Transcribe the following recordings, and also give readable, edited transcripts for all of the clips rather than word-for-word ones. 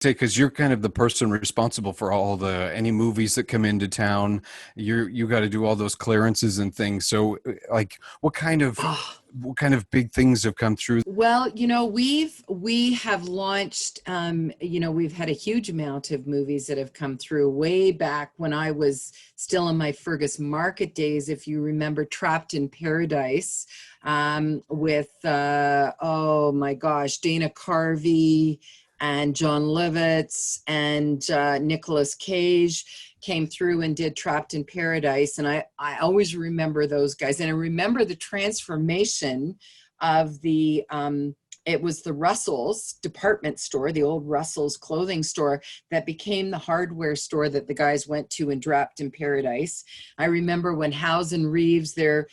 Because you're kind of the person responsible for all the any movies that come into town. You got to do all those clearances and things. So, like, what kind of big things have come through? Well, we have launched, we've had a huge amount of movies that have come through way back when I was still in my Fergus Market days. If you remember, Trapped in Paradise, with oh my gosh, Dana Carvey and John Lovitz and Nicolas Cage came through and did Trapped in Paradise, and I always remember those guys, and I remember the transformation of the it was the Russell's department store, the old Russell's clothing store, that became the hardware store that the guys went to in Trapped in Paradise. I remember when Howes and Reeves, their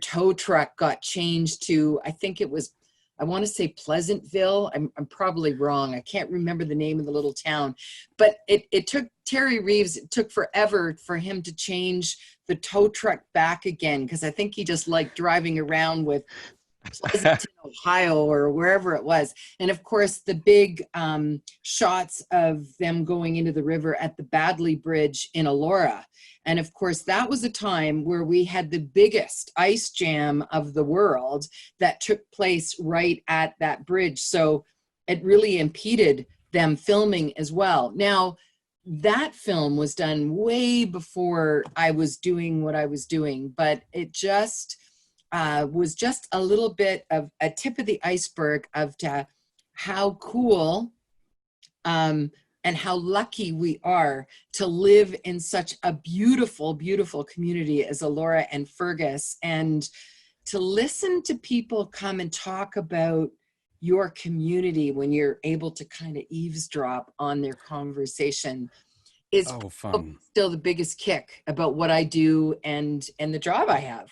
tow truck got changed to, I think it was, I want to say Pleasantville. I'm probably wrong. I can't remember the name of the little town, but it took Terry Reeves, it took forever for him to change the tow truck back again, because I think he just liked driving around with Pleasanton, Ohio, or wherever it was. And of course, the big shots of them going into the river at the Badley Bridge in Elora. And of course, that was a time where we had the biggest ice jam of the world that took place right at that bridge. So it really impeded them filming as well. Now, that film was done way before I was doing what I was doing, but it just was just a little bit of a tip of the iceberg of how cool and how lucky we are to live in such a beautiful, beautiful community as Elora and Fergus, and to listen to people come and talk about your community when you're able to kind of eavesdrop on their conversation is Oh, fun. still the biggest kick about what I do and the job I have.